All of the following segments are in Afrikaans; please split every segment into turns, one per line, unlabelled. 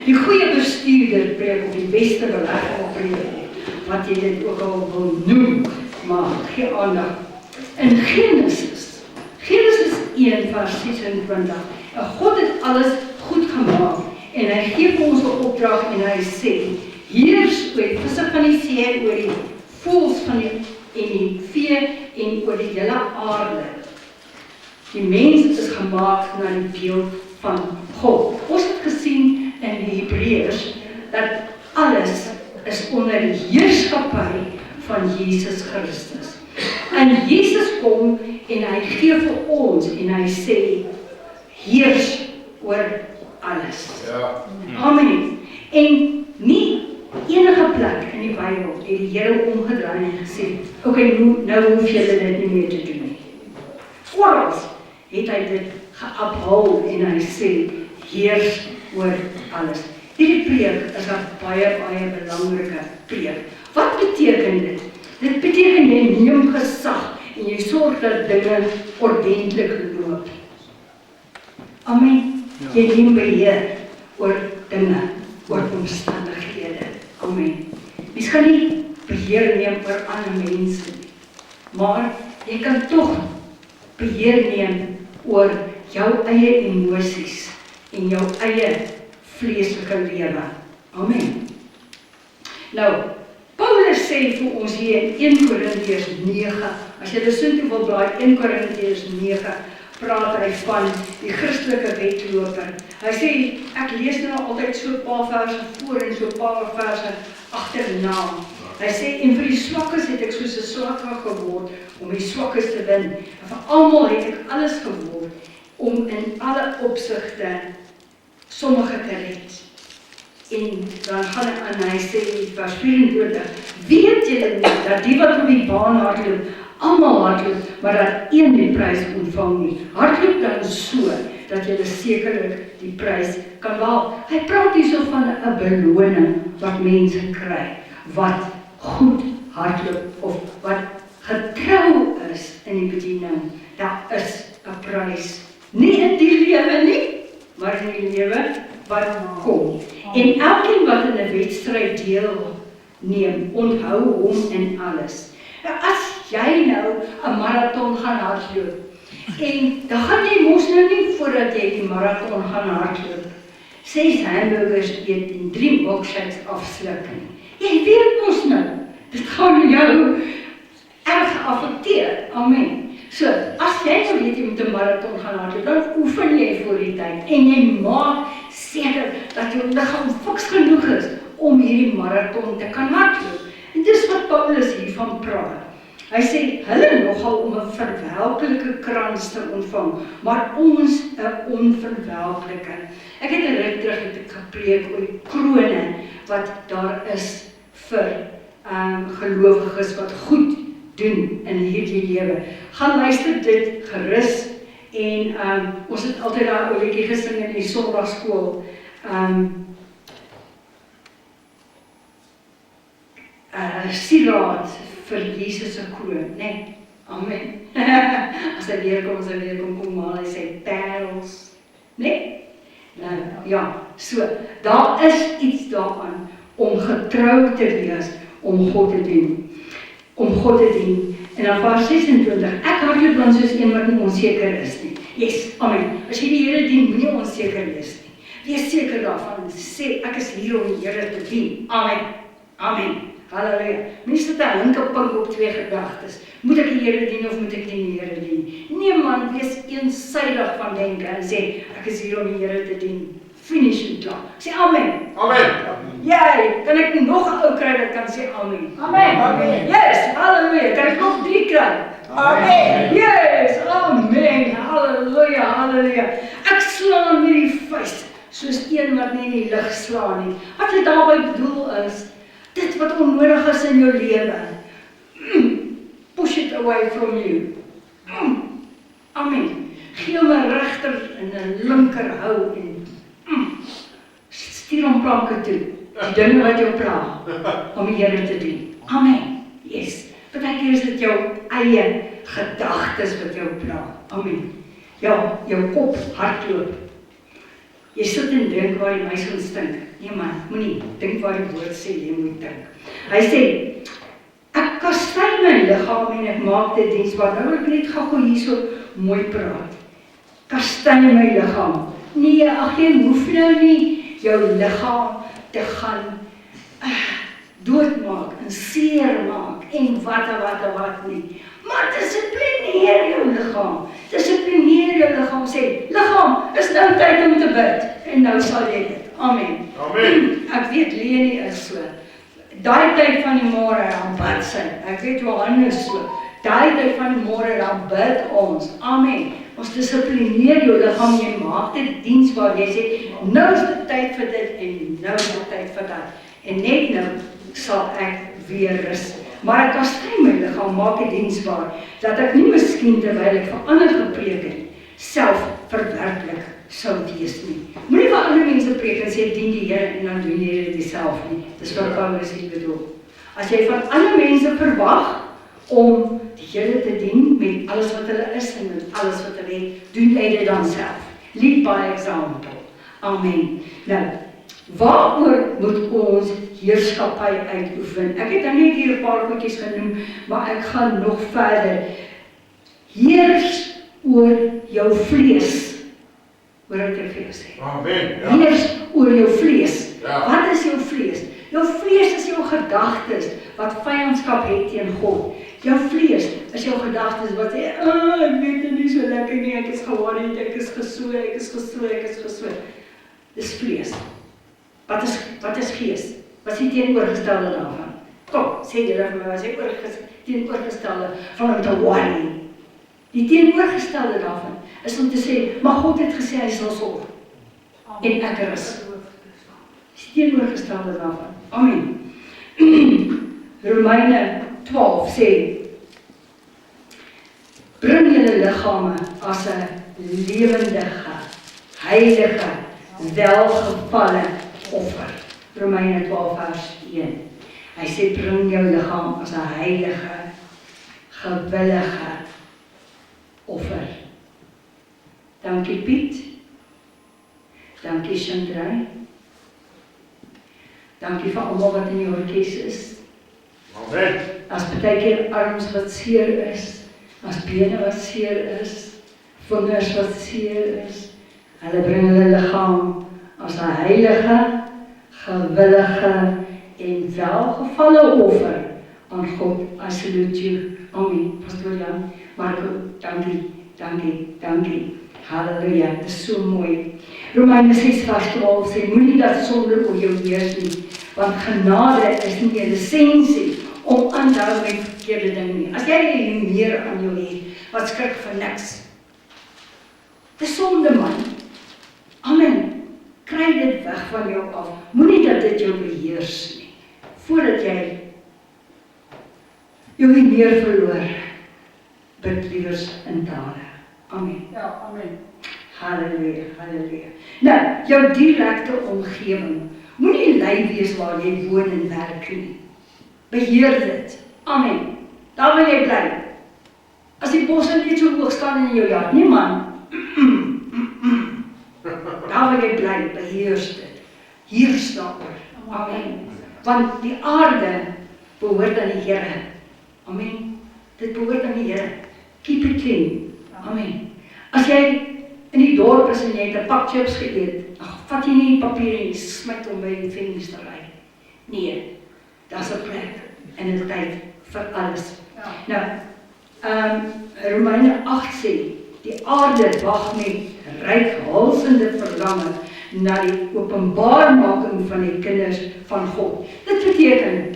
Die goeie bestuurder preek op die beste belegging preek, wat jy dit ook al wil noem, maar gee aandag. In Genesis 1 vers 26, en God het alles goed gemaak, en hy gee vir ons 'n opdrag, en hy sê, heers oor die visse van die see, oor die voëls van die vee, en oor die hele aarde. Die mens is gemaak na die beeld van God. Ons het gesien in die Hebreërs, dat alles is onder die heerskappy van Jesus Christus. En Jesus kom, en hy gee vir ons, en hy sê, heers oor alles.
Ja.
Amen. En nie enige plek in die Bybel het die Here omgedraai en gesê, okay, nou hoef julle dit nie meer te doen nie. Oral het hy dit geabhaal en hy sê, heers oor alles. Hierdie preek is 'n baie belangrike preek. Wat beteken dit? Dit beteken jy neem gesag en jy sorg dat dinge ordentlik loop. Amen. Jy neem beheer oor dinge, oor omstandighede. Amen. Mens kan nie beheer neem oor ander mense nie, maar jy kan tog beheer neem oor jou eie emosies en jou eie vleeslike lewe. Amen. Nou, Paulus sê vir ons hier in 1 Korintiërs 9, as jy dit so wil blaai, 1 Korintiërs 9, praat hy van die Christelike wedloper. Hy sê, ek lees nou altyd so 'n paar verse voor en so 'n paar verse agterna. Hy sê, en vir die swakkes het ek soos 'n swakker geword, om die swakkes te wen. En vir almal het ek alles geword, om in alle opsigte sommige te red. En dan gaan hy aan, hy sê, vers 24, weet julle nie, dat die wat op die baan hardloop, almal hardloop, maar dat een die prys ontvang nie. Hardloop dan so, dat julle sekerlik die prys kan behaal. Hy praat hierso van 'n beloning, wat mense kry, wat goed hardloop, of wat getrou is in die bediening. Daar is 'n prys. Nie in die lewe nie, maar in die lewe wat kom. En elkeen wat in 'n wedstryd deelneem, onthou hom in alles. Nou, as jy nou 'n marathon gaan hardloop, en dan gaan jy mos nou nie voordat jy die marathon gaan hardloop, 6 hamburgers eet en 3 milkshakes afsluk nie. Jy weet mos nou, dit gaan jou erg affekteer. Amen. So, as jy nou weet jy met 'n marathon gaan hardloop, dan oefen jy voor die tyd en jy maak seker dat jou liggaam fiks genoeg is om hierdie marathon te kan hardloop. En dis wat Paulus hiervan praat. Hy sê, hulle nogal om 'n verwelklike krans te ontvang, maar ons 'n onverwelklike. Ek het 'n ruk terug het ek gepreek oor die krone wat daar is vir gelowiges wat goed doen in hierdie lewe. Gaan luister dit gerus, en ons het altyd daai ou liedjie gesing in die Sondagskool. Sieraad vir Jesus se kroon, né? Amen. As hy weer kom maar hy sê parels, né? Nou, ja, so, daar is iets daaraan om getrou te wees, om God te dien. En dan vers 26, ek hardloop dan soos een wat nie onseker is nie. Yes, amen. As jy die Here dien, moenie onseker wees nie. Wees seker daarvan, sê, ek is hier om die Here te dien. Amen. Amen. Halleluja. Mense te hinkepink op 2 gedagtes. Moet ek die Here dien of moet ek nie die Here dien? Nee man, wees eensydig van denke en sê, ek is hier om die Here te dien. Finish en klaar. Sê amen.
Amen.
Jy, kan ek nog 'n ou kry dat kan sê amen?
Amen.
Amen.
Yes, halleluja. Kan ek nog 3 kry?
Amen.
Yes, amen. Halleluja, halleluja. Ek slaan hierdie vuis soos een wat nie in die lug slaan nie. Wat dit daarby bedoel is, dit wat onnodig is in jou lewe, push it away from you. Amen. Gee hom 'n regter en 'n linker hou en stuur hom planke toe. Die dinge wat jou pla, om die Here te dien. Amen. Yes. Partykeer is dit jou eie gedagtes wat jou pla. Amen. Ja, jou kop hardloop. Jy sit en dink waar die muis gaan stink. Nee man, moenie dink waar die woord sê jy moet dink. Hy sê, ek kastei my liggaam en ek maak dit diensbaar. Nou wil ek net gou hierso mooi praat. Kastei my liggaam. Nee, ag jy hoef nou nie jou liggaam te gaan doodmaak en seer maak en wat nie. Maar dissiplineer jou liggaam. Dissiplineer jou liggaam, sê, liggaam, is nou tyd om te bid. En nou sal jy dit. Amen.
Amen.
Ek weet Leni is so. Daai tyd van die môre, dan bid sy. Ek weet Johannes so. Daai tyd van die môre, dan bid ons. Amen. Ons dissiplineer jou liggaam, jy maak dit diensbaar. Jy sê, nou is dit tyd vir dit en nou is dit tyd vir dat. En net nou sal ek weer rus. Maar ek kastei my liggaam, maak dit diensbaar, dat ek nie miskien terwyl ek vir ander gepreek het, self verwerklik sou wees nie. Moenie vir ander mense preek en sê, dien die Here en dan doen jy dit self nie. Dis wat Paulus hier bedoel. As jy van ander mense verwag om die Here te dien met alles wat hulle is en met alles wat hulle het, doen jy dit dan self. Lead by example. Amen. Nou, waaroor moet ons heerskappy uitoefen? Ek het nou net hier 'n paar goedjies genoem, maar ek gaan nog verder. Heers oor jou vlees. Hoor wat ek vir jou sê.
Amen. Ja.
Heers oor jou vlees.
Ja.
Wat is jou vlees? Jou vlees is jou gedagtes wat vyandskap het teen God. Jou vlees is jou gedagtes wat sê, ek weet dit nie so lekker nie, ek is geworried, ek is gesoe, ek is gesoe. Dis vlees. Wat is gees? Wat is die teenoorgestelde daarvan? Kom, sê jy vir my, wat is die teenoorgestelde van om te worry? Die teenoorgestelde daarvan is om te sê, maar God het gesê hy sal sorg. En ek rus. Die teenoorgestelde daarvan. Amen. Romeine 12 sê, bring julle liggame as 'n lewendige, heilige, welgevalle offer. Romeine 12 vers 1. Hy sê, bring jou liggaam as 'n heilige, gewillige offer. Dankie Piet. Dankie Chandra. Dankie vir almal wat in die orkes is.
Amen.
As baie keer arms wat seer is, as bene wat seer is, vingers wat seer is, hulle bring hulle liggaam as 'n heilige, gewillige en welgevalle offer aan God. I salute you. Amen. Pastor Jan, Marco, dankie. Halleluja, dit is so mooi. Romeine 6 vers 12 sê, moenie dat sonde oor jou heers nie, want genade is nie 'n lisensie om aan te hou met verkeerde dinge nie. As jy meer aan jou het, wat skrik vir niks. Dis sonde man. Amen. Kry dit weg van jou af. Moenie dat dit jou beheers nie. Voordat jy jou nie meer verloor, bid liewers in tale. Amen.
Ja, amen.
Halleluja. Nou, jou direkte omgewing. Moenie lui wees waar jy woon en werk nie. Beheer dit. Amen. Daar wil jy bly. As die bosse net so hoog staan in jou yard, nie man. Daar wil jy bly, beheers dit. Heers daaroor. Amen. Want die aarde behoort aan die Here. Amen. Dit behoort aan die Here. Keep it clean. Amen. As jy in die dorp is en jy het 'n pak chips geëet, vat jy nie die papier en jy smyt hom by die venster uit. Nee, daar's 'n plek en 'n tyd vir alles.
Ja.
Nou, Romeine 8 sê, die aarde wag met reikhalsende verlange na die openbaarmaking van die kinders van God. Dit beteken,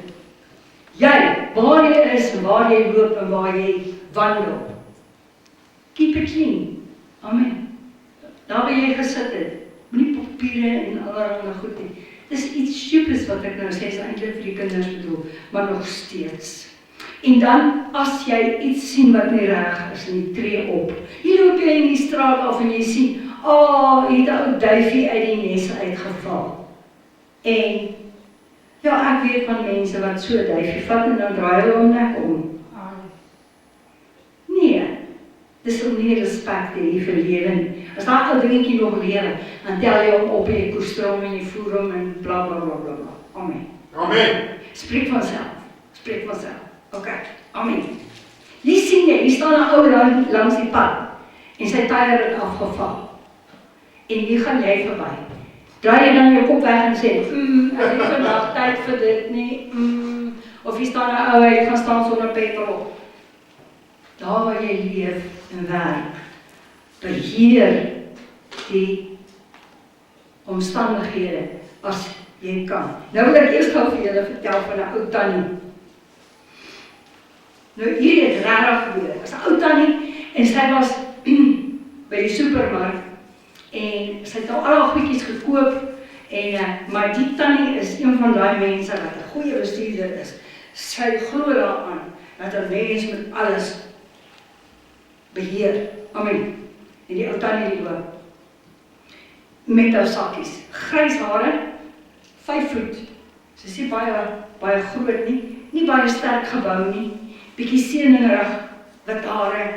jy, waar jy is, waar jy loop en waar jy wandel, keep it clean. Amen. Daar waar jy gesit het, moenie papiere en allerlei goed nie. Dis iets stupids wat ek nou sê, is eintlik vir die kinders bedoel, maar nog steeds. En dan, as jy iets sien wat nie reg is nie, tree op. Hier loop jy in die straat af en jy sien, het 'n ou duifie uit die nes uitgeval. En, ja, ek weet van mense wat so 'n duifie vat en dan draai hulle hom nek om. Nee, Dis om nie respek te hê vir lewe nie. As daar ou dingetjie nog lewe, dan tel jy hom op en jy koester hom en jy voer hom en bla bla bla bla bla. Amen.
Amen.
Spreek vanself. Spreek vanself. OK. Amen. Hier sien jy, hier staan 'n ou langs die pad en sy tyre het afgeval. En hier gaan jy verby. Draai jy dan jou kop weg en sê, ek het vandag tyd vir dit nie, of hier staan 'n ou, hy gaan staan sonder petrol. Daar waar jy leef en werk, beheer die omstandighede as jy kan. Nou wil ek eers gou vir julle vertel van 'n ou tannie. Nou hier het rarig gebeur. As 'n ou tannie en sy was by die supermark en sy het nou al haar goedjies gekoop en maar die tannie is een van daai mense wat 'n goeie bestuurder is. Sy glo daaraan dat 'n mens met alles beheer. Amen. En die ou tannie loop met haar sakkies, grys hare, 5 voet. Sy is nie baie groot nie baie sterk gebou nie, bietjie seeningerig, wit hare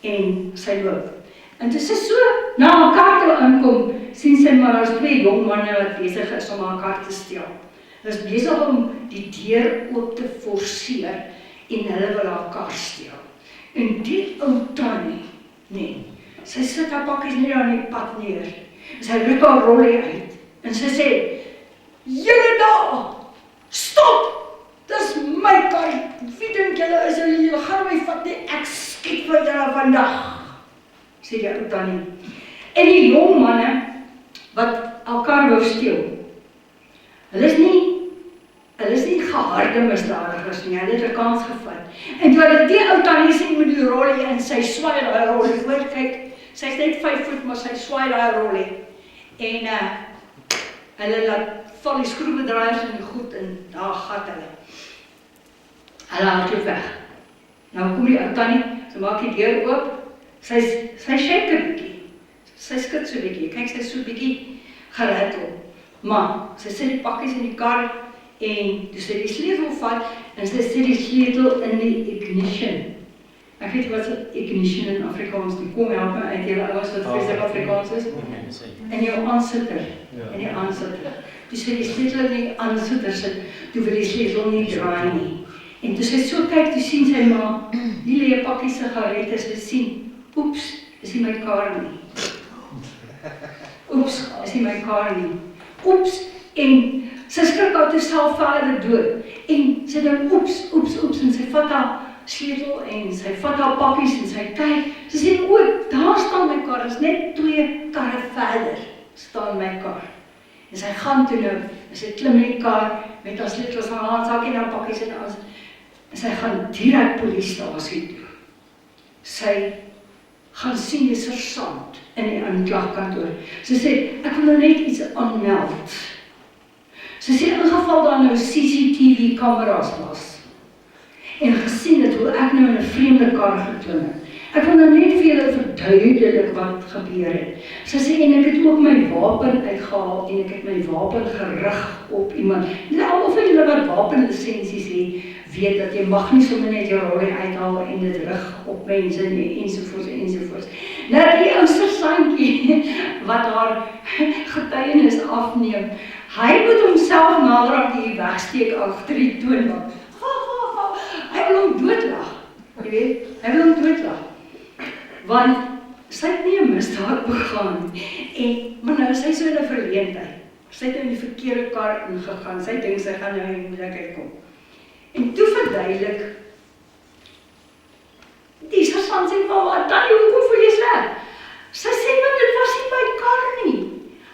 en sy loop. En toe sy so na haar kar toe inkom, sien sy maar daar's 2 jong manne wat besig is om haar kar te steel. Hulle is besig om die deur oop te forceer en hulle wil haar kar steel. En die ou tannie, nee, sy sit haar pakkies net aan die pad neer. Sy ruk haar rollie uit en sy sê, julle daar, stop, dis my kar, wie dink julle is julle gaan my vat nie, ek skiet vir julle vandag, sê die ou tannie. En die jong manne, wat haar kar wou steel, hulle is nie geharde misdadigers nie, hulle het 'n kans gevat. En toe hulle die ou tannie sien met die rollie en sy swaai daai rollie, hoor kyk, sy is net 5 voet, maar sy swaai daai rollie. En hulle laat val die skroewedraaiers in die goed en daar gat hulle. Hulle hardloop weg. Nou kom die ou tannie, sy maak die deur oop, sy shake 'n bietjie. Sy skud so 'n bietjie, kyk sy is so 'n bietjie geratel. Maar sy sit die pakkies in die kar en toe sy die sleutel vat en sy sit die sleutel in die ignition. Ek weet wat is ignition in Afrikaans, die kom help my uit julle ouers wat vreeslik Afrikaans is. En jou aansitter, en die aansitter. Toe sy die sleutel in die aansitter sit, toe wil die sleutel nie draai nie. En toe sy so kyk, toe sien sy maar, die lê 'n pakkie sigarette, sy sien, oeps, is nie my kar nie. Oeps, is nie my kar nie. Oeps, en sy skrik uit haarself verder dood. En sy dink, oeps, en sy vat haar sleutel en sy vat haar pakkies en sy kyk. Sy sê, o, daar staan my kar, is net 2 karre verder, staan my kar. En sy gaan toe nou, en sy klim in die kar, met haar sleutels aan haar handsak en haar pakkies en alles. En sy gaan direk polisie toe. Sy gaan sien die sersant in die aanklagkantoor. Sy sê, ek wil nou net iets aanmeld. Sy sê, in geval daar nou CCTV kameras was, en gesien het hoe ek nou in 'n vreemde kar geklim het. Ek wil nou net vir julle verduidelik wat gebeur het. Sy sê, en ek het ook my wapen uitgehaal, en ek het my wapen gerig op iemand. Almal van julle wat wapenlisensies het, weet dat jy mag nie sommer net jou rollie uithaal en dit rig op mense nie, ensovoorts. Nou die ou sersantjie wat haar getuienis afneem, hy moet homself naderhand hier wegsteek agter die toonbank. Hy wil hom doodlag, jy weet, hy wil hom doodlag. Want sy het nie 'n misdaad begaan nie, maar nou sy so in 'n verleentheid. Sy het in die verkeerde kar ingegaan, sy dink sy gaan nou in die moeilikheid kom. En toe verduidelik, die sersant sê, maar tannie, hoekom voel jy sleg? Sy sê, maar dit was nie my kar nie.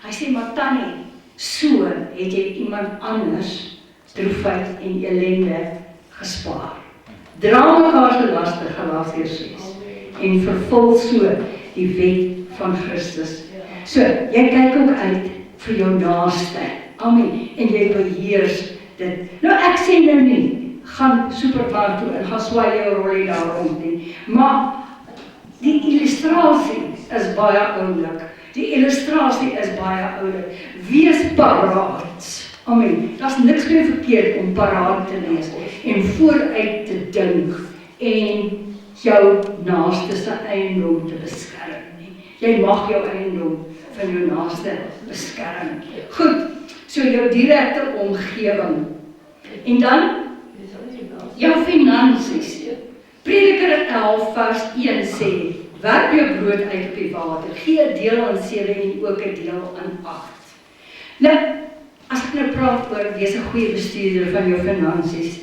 Hy sê, maar tannie, so het jy iemand anders droefheid en ellende gespaar. Dra mekaar se laste, Galasiërs 6, en vervul so die wet van Christus. So, jy kyk ook uit vir jou naaste. Amen. En jy beheers dit. Nou ek sê nou nie, gaan supermark toe en gaan swaai jou rollie daar rond nie. Maar die illustrasie is baie oulik. Die illustrasie is baie oulik. Wees paraat. Amen. Daar's niks meer verkeerd om paraat te wees en vooruit te dink en jou naaste se eiendom te beskerm nie. Jy mag jou eiendom van jou naaste beskerm. Goed, so jou direkte omgewing. En dan jou finansies. Prediker 11 vers 1 sê, werp jou brood uit op die water, gee 'n deel aan 7 en ook 'n deel aan 8. Nou, as ek nou praat oor wees 'n goeie bestuurder van jou finansies,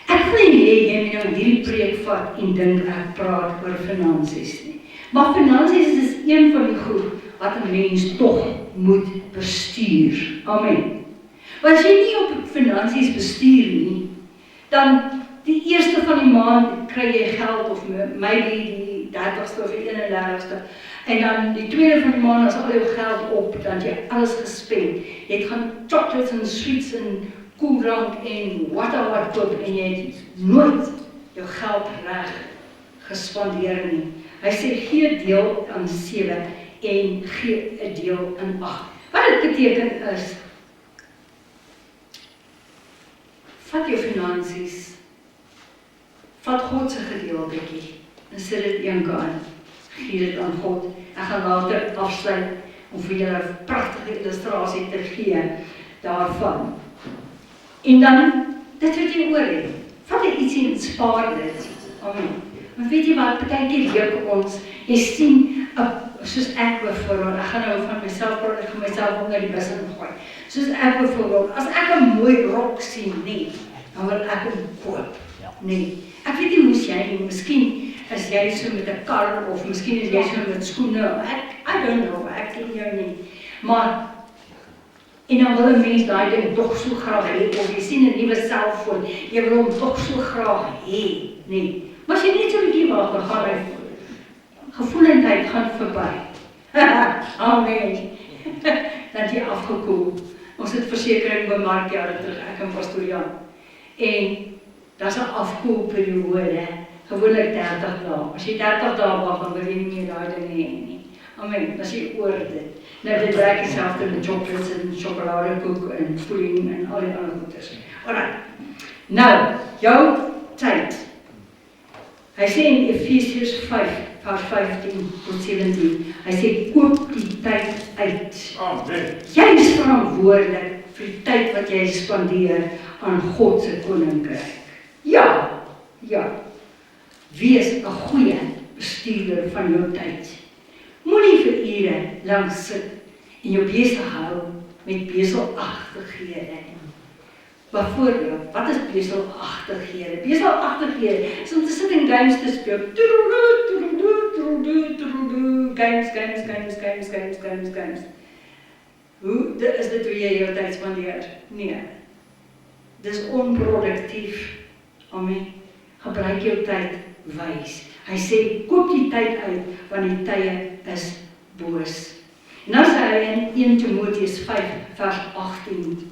ek wil nie hê jy moet nou hierdie preek vat en dink ek praat oor finansies nie. Maar finansies is een van die goed wat 'n mens tog moet bestuur. Amen. Want as jy nie op finansies bestuur nie, dan die eerste van die maand kry jy geld of maybe die 30ste of die 31ste. En dan die tweede van die maand as al jou geld op, dan jy alles gespend. Jy het gaan chocolates en sweets en koeldrank en wat koop en jy het nooit jou geld reg gespandeer nie. Hy sê gee deel aan 7 en gee 'n deel aan 8. Wat dit beteken is, vat jou finansies, vat God se gedeeltjie en sit dit eenkant. Gee dit aan God. Ek gaan later afsluit om vir julle 'n pragtige illustrasie te gee daarvan. En dan, dit wat jy oor het, vat jy ietsie en spaar dit. Amen. Want weet jy wat, partykeer reuk ons, jy sien, soos ek byvoorbeeld, ek gaan nou van myself praat, ek gaan myself onder die bus ingooi. Soos ek byvoorbeeld, as ek 'n mooi rok sien, nee, dan wil ek hom koop. Nee. Ek weet nie moes jy nie, miskien is jy so met 'n kar, of miskien is jy so met skoene, I don't know, ek ken jou nie. Maar, en dan wil 'n mens daai ding tog so graag hê, of jy sien 'n nuwe selfoon, jy wil hom tog so graag hê, nee. Maar as jy net so 'n bietjie wag, dan gaan hy gevoelendheid gaan verby. Amen. Dan het jy afgekoel. Ons het versekering by Mark jare terug, ek en Pastoor Jan. En daar's 'n afkoelperiode, gewoonlik 30 dae. As jy 30 dae wag, dan wil jy nie meer daai ding hê nie. Amen, as jy oor dit. Nou dit werk dieselfde met chocolates en sjokoladekoek en pudding en al die ander goeders. Alright. Nou, jou tyd. Hy sê in Efesiërs 5 vers 15 tot 17, hy sê koop die tyd uit.
Amen.
Jy is verantwoordelik vir die tyd wat jy spandeer aan God se koninkryk. Ja. Wees 'n goeie bestuurder van jou tyd. Moenie vir ure lank sit en jou besig hou met beselagtighede. Byvoorbeeld, wat is beselagtighede? Beselagtighede is om te sit en games te speel. Games. Hoe is dit hoe jy jou tyd spandeer? Nee. Dis onproduktief. Amen. Gebruik jou tyd wys. Hy sê, koop die tyd uit, want die tye is boos. En dan sê hy in 1 Timoteus 5 vers 18,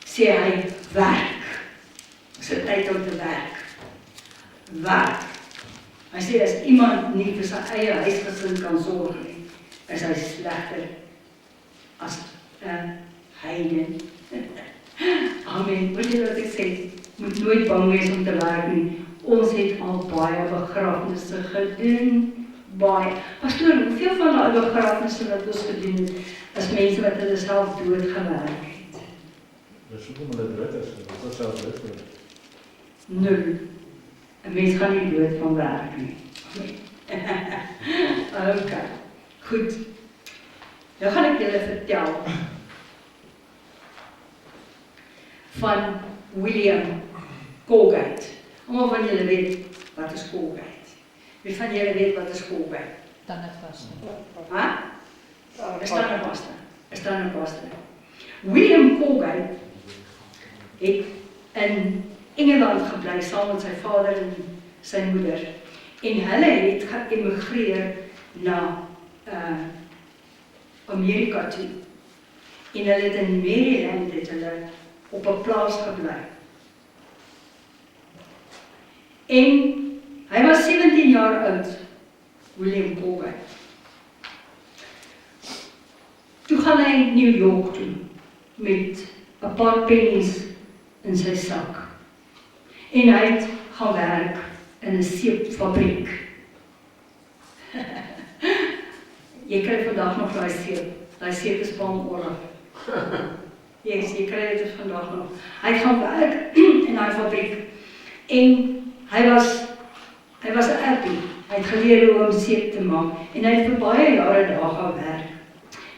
sê hy, werk. Dis 'n tyd om te werk. Werk. Hy sê, as iemand nie vir sy eie huisgesin kan sorg nie, is hy slegter as 'n heiden. Amen. Wat jy wat ek sê, moet nooit bang wees om te werk nie. Ons het al baie begrafnisse gedoen. Baie. Pastoor, hoeveel van daai begrafnisse wat ons gedoen het, is mense wat hulle self doodgewerk het?
Dis hoekom hulle dood is, dit is self dood.
0. 'n Mens gaan nie dood van werk nie. Okay. Goed. Nou gaan ek julle vertel van William Colgate. Almal van julle weet wat is Colgate. Wie van julle weet wat is Colgate?
Tandepasta.
Hè? Is tandepasta. William Colgate het in Engeland gebly saam met sy vader en sy moeder. En hulle het geëmigreer na Amerika toe. En hulle het in Maryland het hulle op 'n plaas gebly. En hy was 17 jaar oud, William Colgate. Toe gaan hy New York toe met 'n paar pennies in sy sak. En hy het gaan werk in 'n seepfabriek. Jy kry vandag nog daai seep is palmolie. Yes, jy kry dit vandag nog. Hy het gaan werk in daai fabriek en hy was 'n appie. Hy het geleer hoe om seep te maak en hy het vir baie jare daar gaan werk.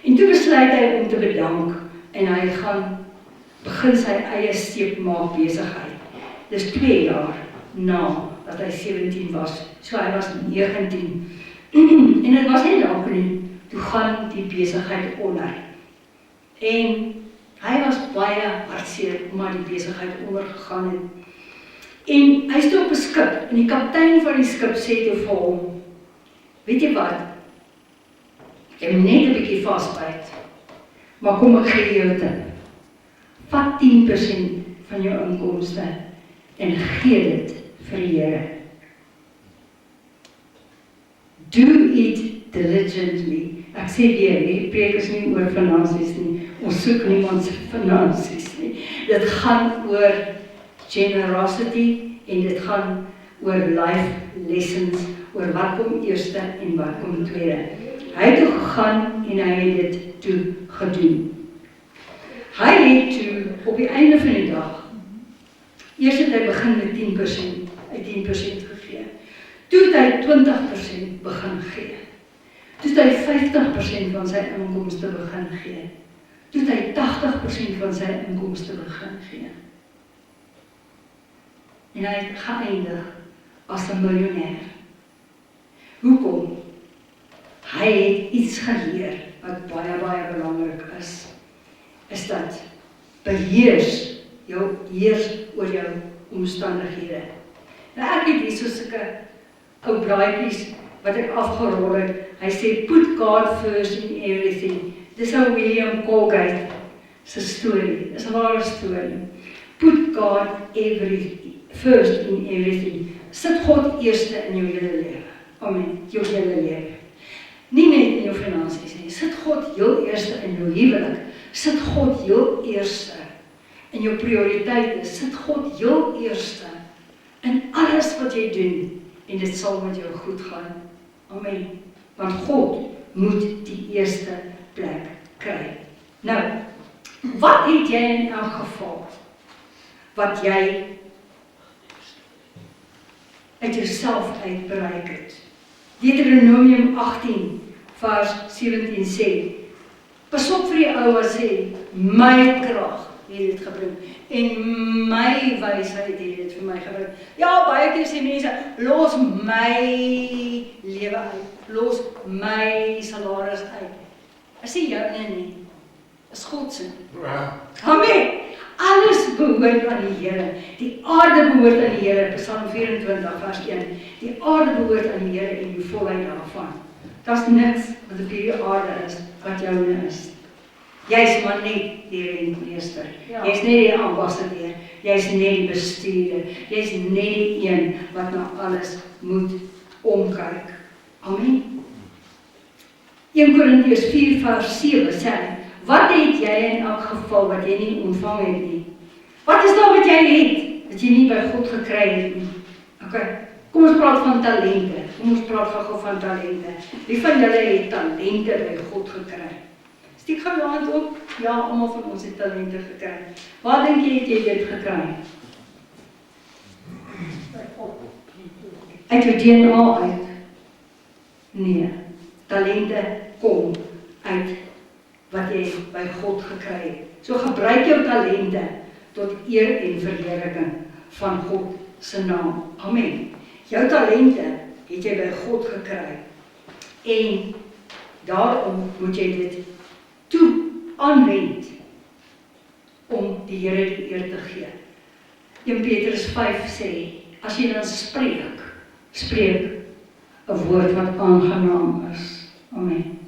En toe besluit hy om te bedank en hy gaan begin sy eie seepmaak besigheid. Dis 2 jaar na dat hy 17 was, so hy was 19. En dit was nie lank nie, toe gaan die besigheid onder. En hy was baie hartseer omdat die besigheid ondergegaan het. En hy stond op 'n skip en die kaptein van die skip sê toe vir hom, weet jy wat, jy moet net 'n bietjie vasbyt, maar kom ek gee jou 'n tip. Vat 10% van jou inkomste en gee dit vir die Here. Do it diligently. Ek sê weer, die preek is nie oor finansies nie. Ons soek niemand se finansies nie. Dit gaan oor generosity en dit gaan oor life lessons, oor wat kom eerste en wat kom tweede. Hy het toe gegaan en hy het dit toe gedoen. Hy het toe op die einde van die dag, eers het hy begin met 10%, hy 10% gegee. Toe het hy 20% begin gee. Toe het hy 50% van sy inkomste begin gee. Toe het hy 80% van sy inkomste begin gee. En hy het geëindig as 'n miljonair. Hoekom? Hy het iets geleer wat baie, baie belangrik is dat beheers oor jou omstandighede. Nou ek het hier so sulke ou braaitjies wat ek afgerol het. Hy sê, put God first in everything. Dis ou William Colgate se storie. Dis 'n ware storie. Put God first in everything. Sit God eerste in jou hele lewe. Amen. Jou hele lewe. Nie net in jou finansies nie. Sit God heel eerste in jou huwelik. Sit God heel eerste in jou prioriteite. Sit God heel eerste in alles wat jy doen. En dit sal met jou goed gaan. Amen. Want God moet die eerste plek kry. Nou, wat het jy in elk geval wat jy uit jouself uit bereik het? Deuteronomium 18 vers 17 sê, pas op vir die ou wat sê, my krag het dit gebring en my wysheid het dit vir my gebring. Ja, baie keer sê mense, los my lewe uit, los my salaris uit. Is nie joune nie, is God se. Amen. Alles behoort aan die Here. Die aarde behoort aan die Here, Psalm 24 vers 1. Die aarde behoort aan die Here en die volheid daarvan. Daar's niks wat op hierdie aarde is wat joune is. Jy's maar net die rentmeester. Jy's net die ambassadeur. Jy's net die bestuurder. Jy's net die een wat na alles moet omkyk. Amen. 1 Korintiërs 4 vers 7 sê, wat het jy in elk geval wat jy nie ontvang het nie? Wat is daar wat jy het, wat jy nie by God gekry het nie? Okay, kom ons praat van talente. Kom ons praat gou van talente. Wie van julle het talente by God gekry? Steek gou jou hand op. Ja, almal van ons het talente gekry. Waar dink jy het jy dit gekry? Uit jou DNA uit? Nee, talente kom uit wat jy by God gekry het. So gebruik jou talente tot eer en verheerliking van God se naam. Amen. Jou talente het jy by God gekry. En daarom moet jy dit toe aanwend om die Here die eer te gee. 1 Petrus 5 sê, as jy dan spreek 'n woord wat aangenaam is. Amen.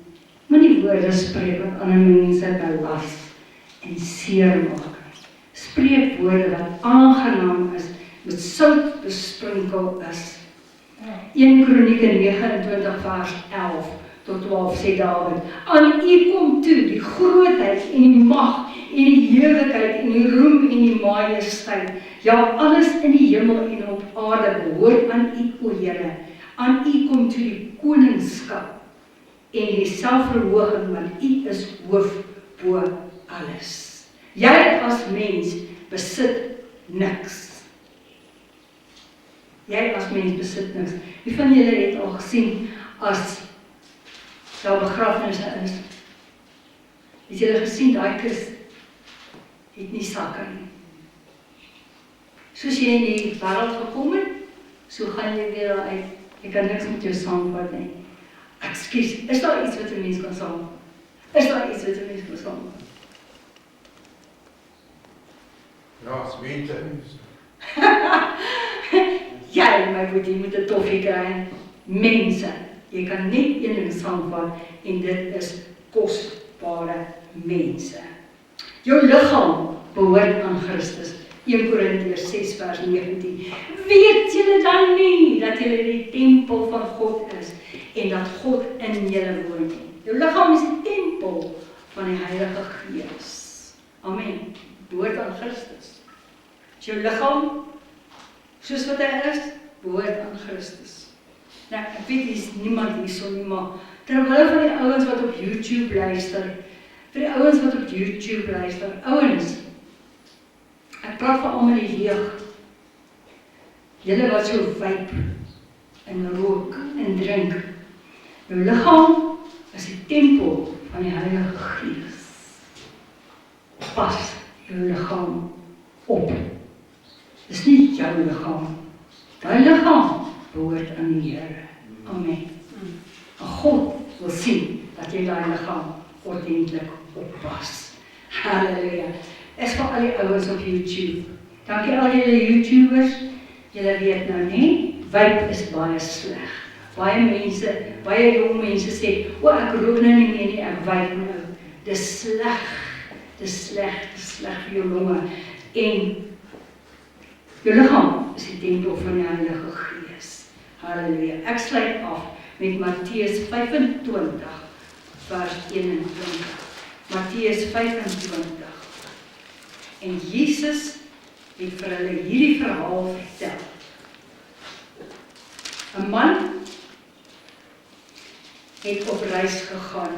Moenie woorde spreek wat ander mense belas en seermaak. Spreek woorde wat aangenaam is, met sout besprinkel is. 1 Kronieke 29 vers 11 tot 12 sê Dawid, aan U kom toe die grootheid en die mag en die heerlikheid en die roem en die majesteit. Ja, alles in die hemel en op aarde behoort aan U, o Here. Aan U kom toe die koningskap en die selfverhoging, want U is hoof bo alles. Jy as mens besit niks. Jy as mens besit niks. Wie van julle het al gesien as daar begrafnisse is? Het julle gesien, daai kus het nie sakke nie. Soos jy in die wêreld gekom het, so gaan jy weer daar uit. Jy kan niks met jou saamvat nie. Ekskuus, is daar iets wat 'n mens kan saamvat? Is daar iets wat 'n mens kan saamvat?
Ja, as mense.
Jy, my boetie, moet 'n toffie kry. Mense, jy kan net een ding saamvat en dit is kosbare mense. Jou liggaam behoort aan Christus. 1 Korintiërs 6 vers 19. Weet julle dan nie dat julle die tempel van God is en dat God in julle woon nie? Jou liggaam is die tempel van die Heilige Gees. Amen. Behoort aan Christus. Jou liggaam, soos wat hy is, behoort aan Christus. Nou, ek weet, hier is niemand hierso nie, maar terwyl van die ouens wat op YouTube luister, vir die ouens wat op YouTube luister, ouens, ek praat vir almal die jeug, julle wat so vyp, en rook, en drink, jou liggaam is die tempel van die Heilige Gees. Pas jou liggaam op. Dis nie jou liggaam. Daai liggaam behoort aan die Here. Amen. En God wil sien dat jy daai liggaam ordentlik oppas. Halleluja. Is vir al die ouens op YouTube. Dankie al julle YouTubers. Julle weet nou nie, vape is baie sleg. Baie mense, baie jong mense sê, o, ek rook nou nie meer nie, ek vape nou. Dis sleg. Dis sleg vir jou longe. En jou liggaam is die tempel van die Heilige Gees. Halleluja. Ek sluit af met Matteus 25 vers 21. Matteus 25. En Jesus het vir hulle hierdie verhaal vertel. 'n man het op reis gegaan.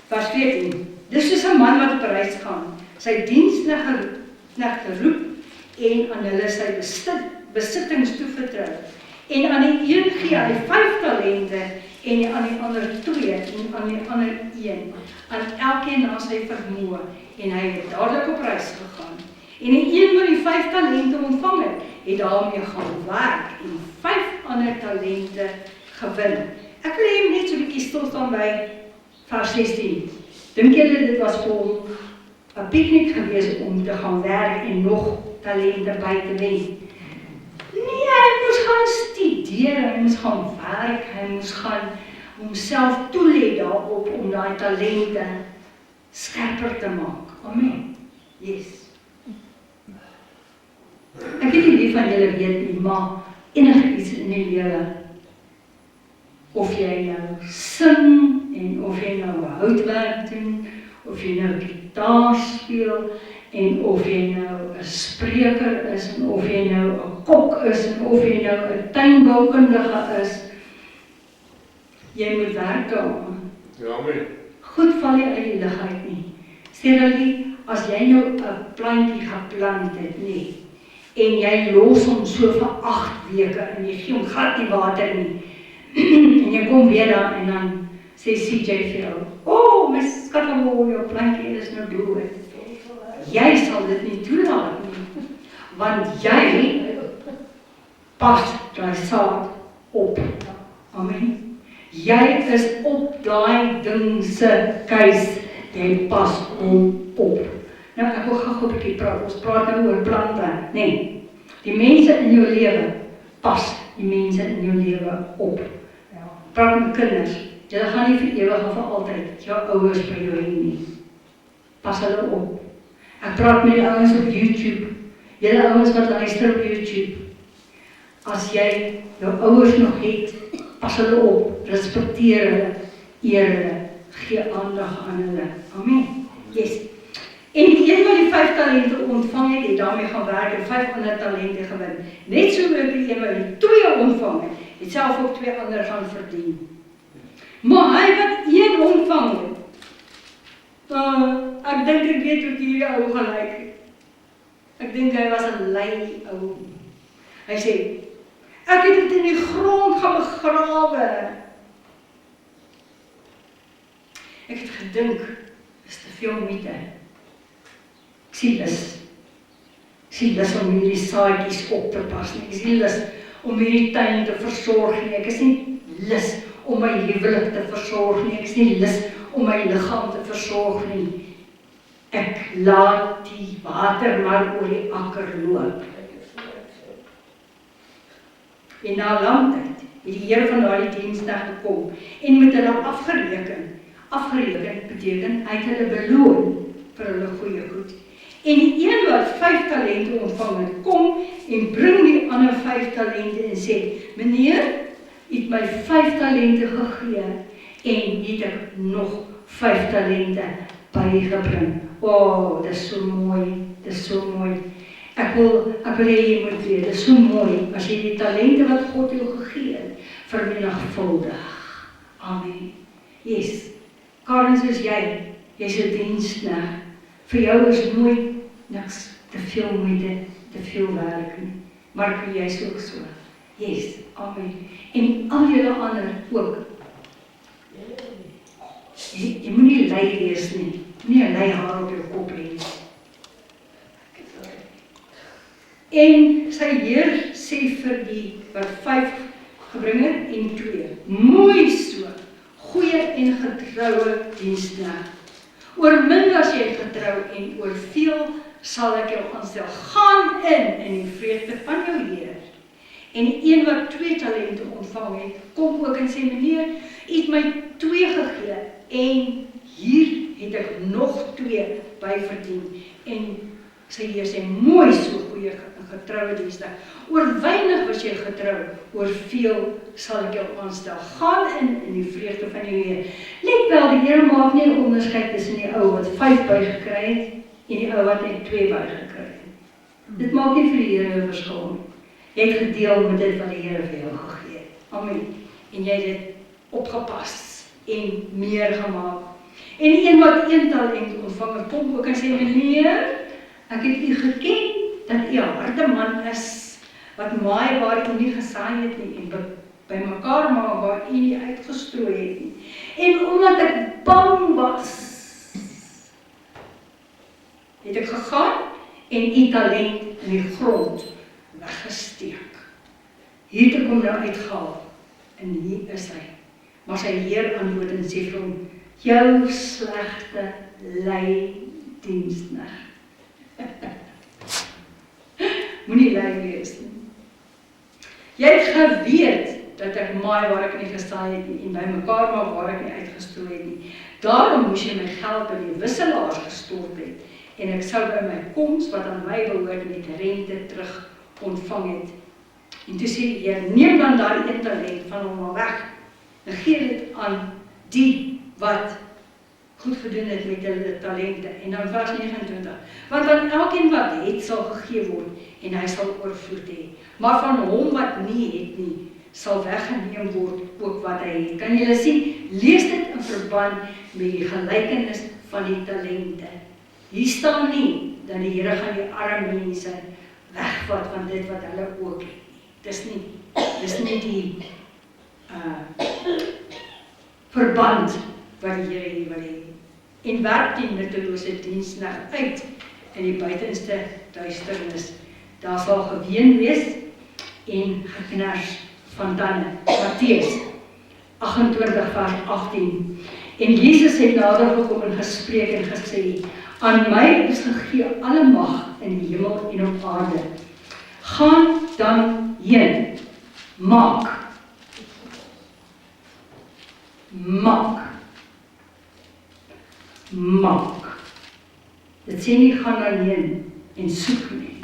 Vers 14. Dis soos 'n man wat op reis gaan, sy diensknegte roep en aan hulle sy besittings toevertrou. En aan die een gee hy 5 talente en aan die ander 2 en aan die ander 1. Aan elkeen na sy vermoë. En hy het dadelik op reis gegaan. En die een wat die 5 talente ontvang het, het daarmee gaan werk en 5 ander talente gewin. Ek wil hê net so 'n bietjie stil staan by vers 16. Dink julle dit was vir hom 'n piknik gewees om te gaan werk en nog talente by te wen? Nee, hy moes gaan studeer, hy moes gaan werk, hy moes gaan homself toelê daarop om daai talente skerper te maak. Amen. Yes. Ek weet nie wie van julle weet nie, maar enigiets in die lewe, of jy nou sing, en of jy nou houtwerk doen, of jy nou gitaar speel, en of jy nou 'n spreker is, en of jy nou 'n kok is, en of jy nou 'n tuinboukundige is, jy moet werk daaraan.
Ja, man.
Goed val jy uit die lug uit nie. Sê as jy nou 'n plantjie geplant het, nee, en jy los hom so vir 8 weke, en jy gee hom glad nie water nie, en jy kom weer daar, en dan sê CJ vir jou, "O, my skattemooi, jou plantjie is nou dood." Jy sal dit nie toelaat nie, want jy pas daai saad op. Amen. Jy is op daai ding se keus, jy pas hom op. Nou, ek wil gou 'n bietjie praat, ons praat nou oor plante, nee. Die mense in jou lewe, pas die mense in jou lewe op. Praat met kinders, julle gaan nie vir ewig of vir altyd jou ouers by jou hê nie. Pas hulle op. Ek praat met die ouens op YouTube, julle ouens wat luister op YouTube. As jy jou ouers nog het, pas hulle op, respekteer hulle, eer hulle, gee aandag aan hulle. Amen. Yes. En die een wat die 5 talente ontvang het, het daarmee gaan werk en 5 ander talente gewin. Net so ook die een wat die 2 ontvang het self ook 2 ander gaan verdien. Maar hy wat 1 ontvang het, ek dink ek weet hoe hierdie ou gelyk het. Ek dink hy was 'n lui ou. Hy sê, ek het dit in die grond gaan begrawe. Ek het gedink, is te veel moeite. Ek sien lus. Ek sien lus om hierdie saadjies op te pas nie. Ek sien lus om hierdie tuin te versorg nie. Ek is nie lus om my huwelik te versorg nie. Ek is nie lus om my liggaam te versorg nie. Ek laat die water maar oor die akker loop. En na lang tyd het die Here van daardie diensdag gekom en met hulle afgereken. Afgereken beteken hy het hulle beloon vir hulle goeie goed. En die een wat 5 talente ontvang het, kom en bring die ander 5 talente en sê, meneer, u het my 5 talente gegee en het ek nog 5 talente bygebring. Oh, dit is so mooi, dit is so mooi. Ek wil hê jy moet weet, dit is so mooi, as jy die talente wat God jou gegee het, vermenigvuldig. Amen. Yes. Karen, soos jy's 'n diensknegt. Vir jou is nooit niks te veel moeite, te veel werk nie. Maar jy's ook so. Yes, amen. En al julle ander ook. Jy moet nie lui wees nie. Nie 'n lui haar op jou kop hê nie. En sy Heer sê vir die wat 5 gebring het en 2. Mooi so. Goeie en getroue diensknegt. Oor min was jy getrou en oor veel sal ek jou aanstel. Gaan in die vreugde van jou Heer. En die een wat 2 talente ontvang het, kom ook en sê, meneer, u het my 2 gegee en hier het ek nog 2 by verdien. En sy Heer sê, mooi so goeie getroue diensknegt. Oor weinig was jy getrou, oor veel sal ek jou aanstel. Gaan in die vreugde van jou Heer. Let wel, die Here maak nie 'n onderskeid tussen die ou wat 5 bygekry het en die ou wat net 2 bygekry het. Dit maak nie vir die Here 'n verskil nie. Jy het gedeel met dit wat die Here vir jou gegee het. Amen. En jy het dit opgepas en meer gemaak. En die een wat 1 talent ontvang het, kom ook en sê, meneer, ek het u geken dat u 'n harde man is, wat maai waar u nie gesaai het nie, en by mekaar maak waar u nie uitgestrooi het nie. En omdat ek bang was, het ek gegaan en u talent in die grond weggesteek. Hier te kom nou uitgehaal, en hier is hy. Maar sy Heer antwoord en sê vir hom, jou slegte lui diensknegt. Moenie lui wees nie. Jy het geweet dat ek maai waar ek nie gesaai het nie en by mekaar maak waar ek nie uitgestrooi het nie. Daarom moes jy my geld by die wisselaars gestort het en ek sou by my koms wat aan my behoort met rente terug ontvang het. En toe sê die Heer, neem dan daardie 1 talent van hom weg en gee dit aan die wat goed gedoen het met hulle talente. En dan vers 29. Want aan elkeen wat het sal gegee word en hy sal oorvloed hê. Maar van hom wat nie het nie, sal weggeneem word ook wat hy het. Kan julle sien? Lees dit in verband met die gelykenis van die talente. Hier staan nie dat die Here gaan die arme mense wegvat van dit wat hulle ook het. Dis nie die verband wat die Here hier wil hê. En werk die nuttelose diensknegt uit in die buitenste duisternis. Daar sal geween wees en geknars van tande. Matteus 28 vers 18. En Jesus het nader gekom en gespreek en gesê, aan my is gegee alle mag in die hemel en op aarde. Gaan dan heen, maak. Dit sê nie gaan dan heen en soek nie.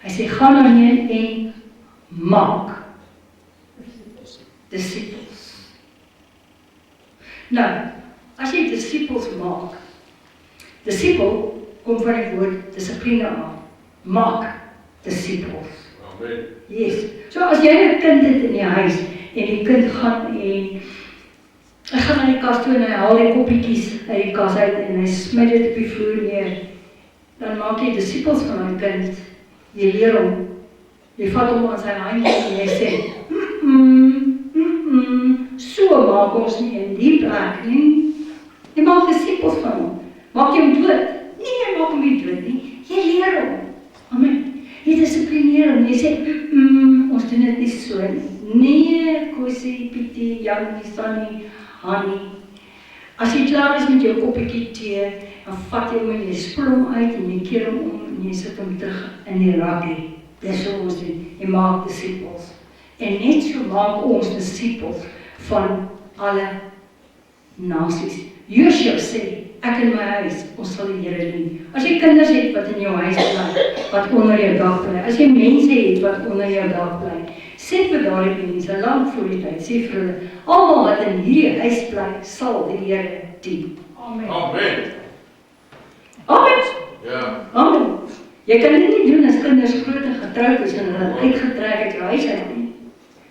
Hy sê gaan dan heen en maak disciples. Nou, as jy disippels maak, disipel kom van die woord dissipline af, maak disippels.
Amen.
Yes. So as jy 'n kind het in die huis, en die kind gaan en hy gaan na die kas toe en hy haal die koppietjies uit die kas uit en hy smit dit op die vloer neer, dan maak jy disippels van die kind. Jy leer hom. Jy vat hom aan sy handjie en jy sê, so maak ons nie in die plek nie. Jy maak disippels van hom. Maak jy hom dood? Nee, jy maak hom nie dood nie. Jy leer hom. Amen. Jy dissiplineer hom. Jy sê, ons doen dit nie so nie. Nee, Kosie, Pietie, Janie, Sannie, Hannie. As jy klaar is met jou koppietjie tee, dan vat jy hom en jy spoel hom uit en jy keer hom om en jy sit hom terug in die rakkie. Dis hoe ons doen. Jy maak disippels. En net so maak ons disippels van alle nasies. Joshua sê, ek in my huis, ons sal die Here dien. As jy kinders het wat in jou huis bly, wat onder jou dak bly, as jy mense het wat onder jou dak bly, sê vir daardie mense, lank voor die tyd, sê vir hulle, almal wat in hierdie huis bly, sal die Here dien. Amen.
Amen.
Amen.
Ja.
Amen. Jy kan dit nie doen as kinders groot en getroud is en hulle uitgetrek uit jou huis uit nie.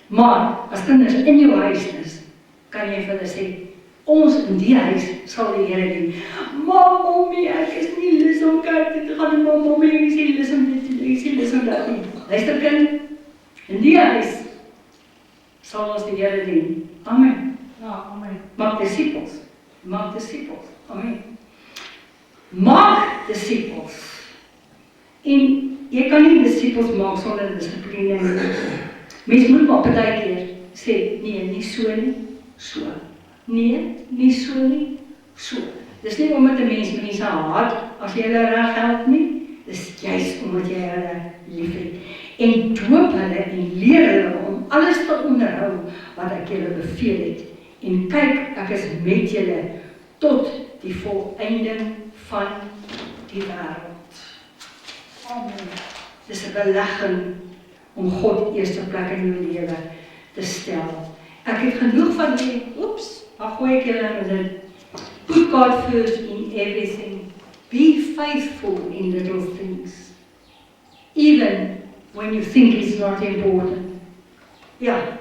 Maar, as kinders in jou huis is, kan jy vir hulle sê, ons in die huis sal die Here dien. Maar mommy, ek is nie lus om kerk toe te gaan, maar mommy, ek is nie lus om dit te doen, ek is nie lus om dat nie. Luister kind, in die huis sal ons die Here dien. Amen.
Ja, amen.
Maak disippels. Maak disippels. Amen. Maak disippels. En jy kan nie disippels maak sonder dissipline nie. Mens moet maar partykeer sê, nee, nie so nie, so. Nee, nie so nie, so. Dis nie omdat 'n mens mense haat as jy hulle reg help nie. Dis juist omdat jy hulle liefhet. En doop hulle en leer hulle om alles te onderhou wat ek julle beveel het. En kyk, ek is met julle tot die volëinding van die wêreld. Amen. Dis 'n belegging om God eerste plek in jou lewe te stel. Ek het genoeg van die, maar gooi ek julle met dit. Put God first in everything. Be faithful in little things. Even when you think it's not important. Ja.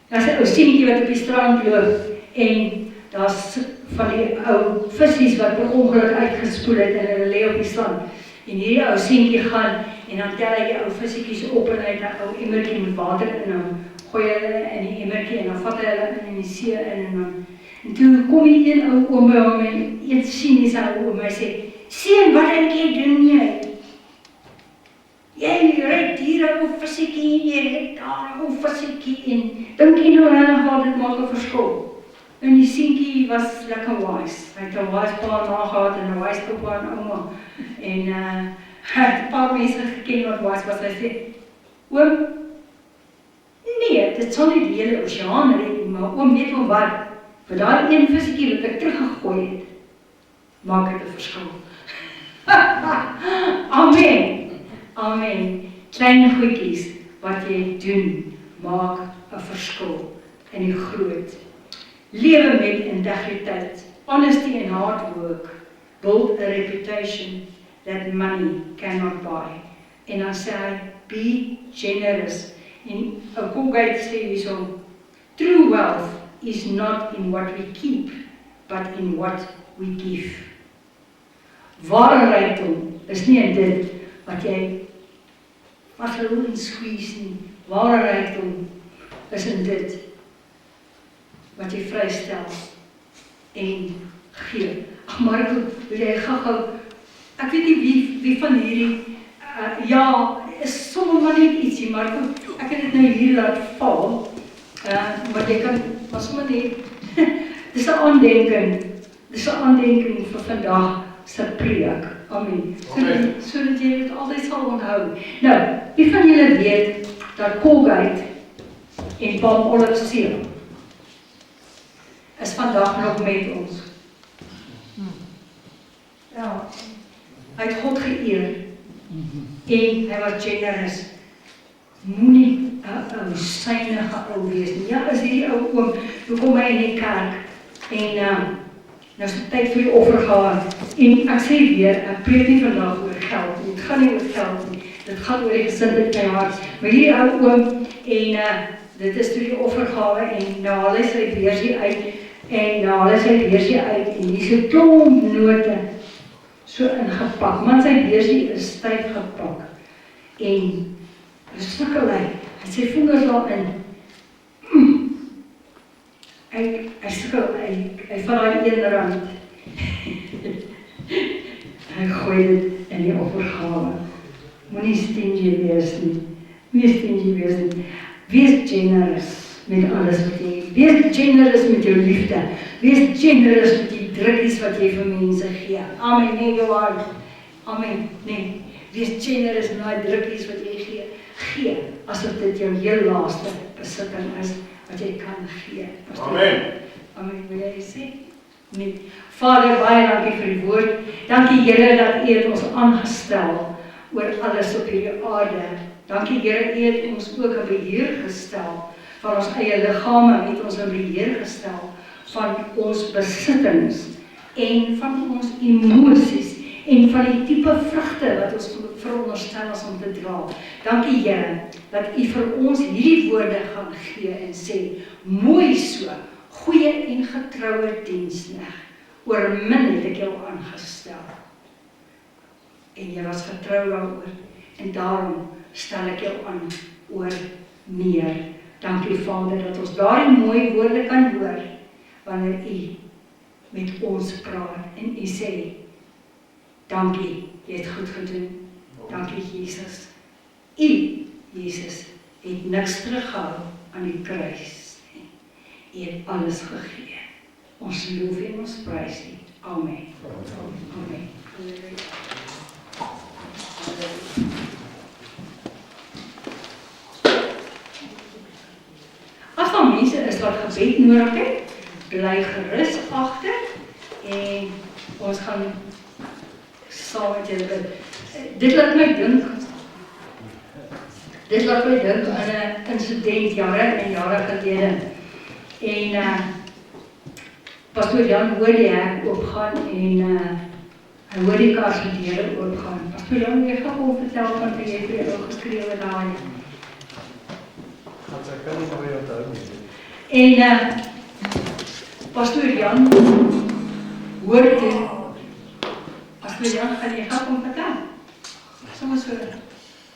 Daar's 'n ou seentjie wat op die strand loop en daar's van die ou visse wat per ongeluk uitgespoel het en hulle lê op die strand. En hierdie ou seentjie gaan en dan tel hy die ou vissetjies op en hy het 'n ou emmertjie met water in hom. Gooi hulle in die emmertjie en dan vat hy hulle in die see in en toe kom hier een ou oom by hom en een siniese ou oom, hy sê, seun, wat dink jy doen jy? Jy red hier 'n ou vissetjie en jy red daar 'n ou vissetjie en dink jy nou regtig dit maak 'n verskil? En die seentjie was lekker wise. Hy het 'n wise pa nagehad en 'n wise oupa en ouma. En hy het 'n paar mense geken wat wise was. Hy sê, oom, nee, dit sal nie die hele oseaan red nie, maar oom weet wel wat, vir daai een vissetjie wat ek teruggegooi het, maak dit 'n verskil. Amen. Amen. Klein goedjies wat jy doen, maak 'n verskil in die groot. Lewe met integriteit. Honesty and hard work build a reputation that money cannot buy. En dan sê hy, be generous. En Colgate sê hierso, true wealth is not in what we keep, but in what we give. Ware rykdom is nie in dit wat jy vashou en squeeze nie. Ware rykdom is in dit wat jy vrystel en gee. Ag Marco, wil jy gou-gou, ek weet nie wie van hierdie, ja, is sommer maar net ietsie, Marco, ek het dit nou hier laat val, maar jy kan, was sommer net, dis 'n aandenking vir vandag se preek. Amen. Sodat jy dit altyd sal onthou. Nou, wie van julle weet dat Colgate en Palmolive serum is vandag nog met ons? Ja. Hy het God geëer en hy was generous. Moenie 'n ou synige ou wees nie. Ja, is hierdie ou oom, toe kom hy in die kerk en Nou is die tyd vir die offergawe. En ek sê weer, ek preek nie vandag oor geld nie. Dit gaan nie oor geld nie. Dit gaan oor die gesindheid in my hart. Maar hierdie ou oom, en dit is toe die offergawe, en nou haal hy sy beursie uit, en hier so klomp note, so ingepak. Man, sy beursie is styf gepak. En sukkel hy het sy vingers daarin. Hy sukkel, hy vat daai R1. Hy gooi dit in die offergawe. Moenie stingy wees nie. Wees generous met alles wat jy het. Wees generous met jou liefde. Wees generous met die drukkies wat jy vir mense gee. Amen, nee, Johan. Amen, nee. Wees generous met die drukkies wat jy gee. Gee, asof dit jou heel laaste besitting is, wat jy kan gee.
Amen.
Amen, wil jy sê? Nee. Vader, baie dankie vir die woord. Dankie Here dat U het ons aangestel oor alles op hierdie aarde. Dankie Here, U het ons ook in beheer gestel van ons eie liggame, het ons in beheer gestel van ons besittings en van ons emosies en van die tipe vrugte wat ons veronderstel is om te dra. Dankie Here dat U vir ons hierdie woorde gaan gee en sê, mooi so, goeie en getroue diensknegt, oor min het ek jou aangestel. En jy was getrou daaroor, en daarom stel ek jou aan oor meer. Dankie Vader dat ons daardie mooi woorde kan hoor, wanneer U met ons praat, en U sê, dankie, jy het goed gedoen. Dankie Jesus. U, Jesus, het niks teruggehou aan die kruis. U het alles gegee. Ons loof en ons prys U. Amen. Amen. As daar mense is wat gebed nodig het, bly gerus agter en ons gaan saam met julle bid. Dit laat my dink aan 'n insident jare en jare gelede. En Pastoor Jan hoor die hek oopgaan en hy hoor die kar se deure oopgaan. Pastoor Jan, jy gaan hom vertel van wat jy vir jou geskrewe daai.
Want sy kan nie meer onthou nie.
En Pastoor Jan hoor dit. Pastoor Jan, gaan jy gaan hom vertel? Soms so,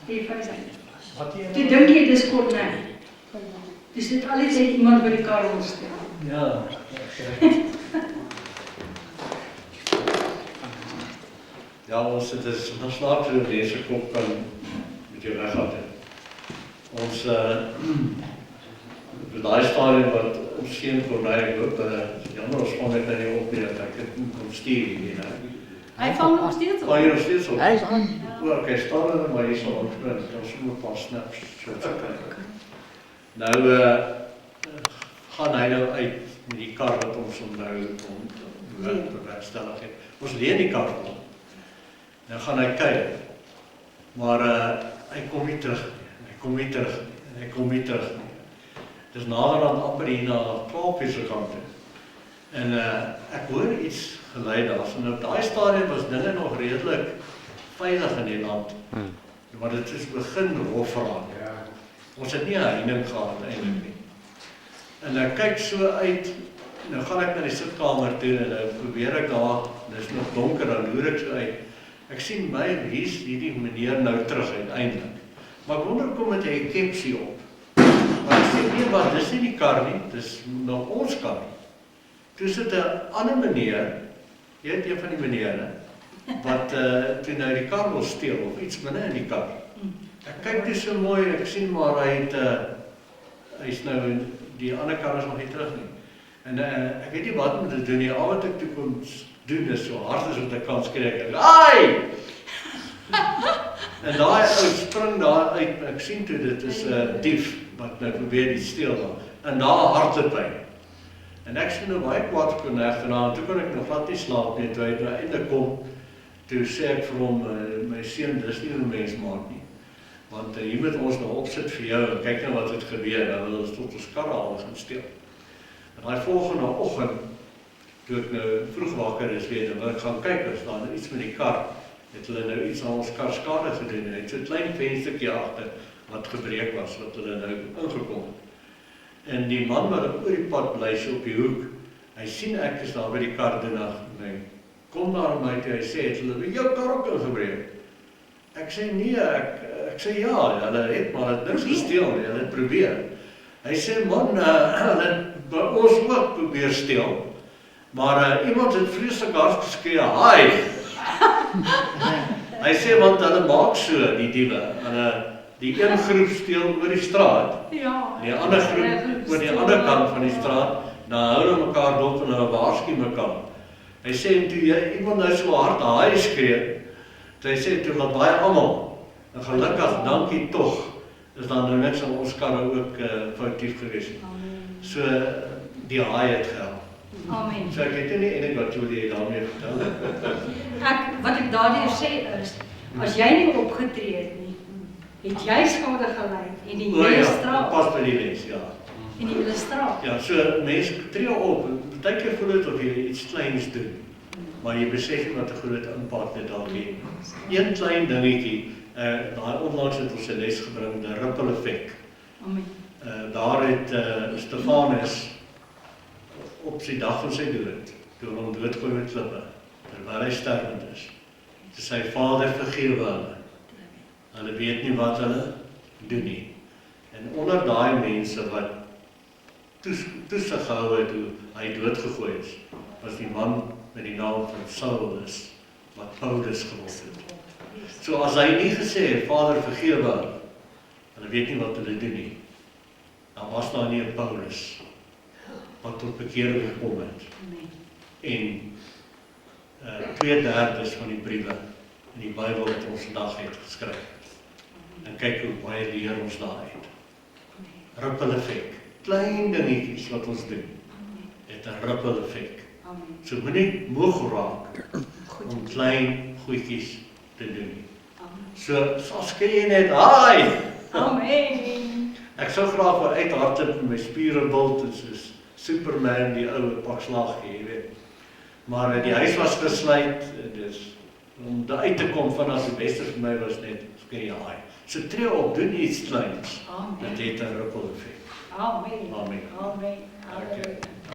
die van sy. Toe dink jy, dis Cornel. Dus dit alles uit iemand by die kar ontstel.
Ja.
Ja, ons het is geslaap so deze kop kan met jou weggaan. Ons daai stadium wat ons geen Cornel, ek hoop jammer ons vang dit nou nie op nie, dat ek het kon stuur hier,
Hy vang nog steeds op.
Oh, jy nog steeds op?
Hy is aan.
Ok, staan er maar hier sal ontprint, dan soms 'n paar snaps, so kyk. Nou, gaan hy nou uit met die kar wat ons nou bewerkstellig het. Ons leen die kar op. Nou gaan hy kyk. Maar hy kom nie terug nie. Dis naderhand amper hier na 12 uur se kant toe. En ek hoor iets gelei daar. So nou op daai stadium was dinge nog redelik veilig in die land. Maar dit is begin rof raak.
Ja.
Ons het nie 'n heining gehad eintlik nie. En ek kyk so uit, nou gaan ek na die sitkamer toe en nou probeer ek daar, dis nog donker, dan loer ek so uit. Ek sien my, hier's hierdie meneer nou terug uiteindelik. Maar ek wonder kom het hy 'n kepsie op. Maar ek sê, nee, maar dis nie die kar nie, dis nog ons kar. Toe sit 'n ander meneer, jy weet een van die menere, wat toe nou die kar wil steel, of iets binne in die kar. Ek kyk toe so mooi, ek sien maar hy's nou, die ander kar is nog nie terug nie. En ek weet nie wat moet ek doen nie, al wat ek toe kon doen is so hard as wat ek kan skree, ek ai! En daai ou spring daar uit, ek sien toe dit is 'n dief, wat nou probeer die steel daar, en daar hartepyn. En ek sien nou baie kwaad kon agterna, toe kon ek nog glad nie slaap nie, toe hy nou eintlik kom, toe sê ek vir hom, my seun, dis nie 'n mens maak nie. Want hier moet ons nou opsit vir jou, en kyk nou wat het gebeur, dan wil ons tot ons karre al gaan steel. En daai volgende oggend, toe ek nou vroeg wakker is weer, dan wil ek gaan kyk, as daar iets met die kar, het hulle nou iets aan ons kar skade gedoen, het so 'n klein venstertjie agter, wat gebreek was, wat hulle nou ingekom het. En die man wat oor die pad bly, so op die hoek, hy sien ek is daar by die kar doen, en kom daar my toe, hy sê, het hulle jou kar ook ingebreek? Ek sê nee, ek sê ja, hulle het maar het niks gesteel nie, hulle het probeer. Hy sê man, hulle het by ons ook probeer steel, maar iemand het vreeslik hard geskree, haai! Hy sê want hulle maak so, die diewe, en die een groep steel oor die straat,
Ja.
die ander groep oor die ander kant van die straat, dan hou hulle mekaar dop en hulle waarsku mekaar. Hy sê, toe iemand nou so hard haai skree, toe hy sê, toe laat baie almal, en gelukkig, dankie tog, is dan nou niks aan ons karre ook foutief gewees. So, die haai het gehelp.
Amen.
So ek het nie enig wat Julie daarmee vertel.
Wat ek daardeur sê is, as jy nie opgetree het nie, het jy skade gely en die hele straat,
pas by die mens, ja.
en die hele straat.
Ja, so mense tree op, baie keer voel dit of jy iets kleins doen, maar jy besef nie wat 'n groot impak dit dalk het. Een klein dingetjie, daai onlangs het ons 'n les gebring, die ripple effek.
Amen.
Daar het Stefanus op sy dag van sy dood, toe hulle hom doodgooi met klippe, terwyl hy sterwend is, toe sy Vader vergewe hulle. Hulle weet nie wat hulle doen nie. En onder daai mense wat toesig gehou het hoe hy doodgegooi is, was die man met die naam van Saulus, wat Paulus geword het. So as hy nie gesê het, Vader vergewe hulle weet nie wat hulle doen nie, dan was daar nie 'n Paulus wat tot bekering gekom het. En 2/3 van die briewe in die Bybel wat ons vandag het geskryf. En kyk hoe baie leer ons daar uit. Ripple effek. Klein dingetjies wat ons doen, het 'n ripple effek. So moenie moeg raak om klein goedjies te doen. So skree jy net, haai!
Amen.
Ek sou graag wou uithardloop met my spiere bult en soos Superman die ou pak slag gee, jy weet. Maar die huis was gesluit, dus om daar uit te kom vanaf die beste vir my was net skree haai. So tree op, doen iets kleins.
Amen.
Dit het 'n ripple effek.
Amen.
Amen.
Amen.
Okay.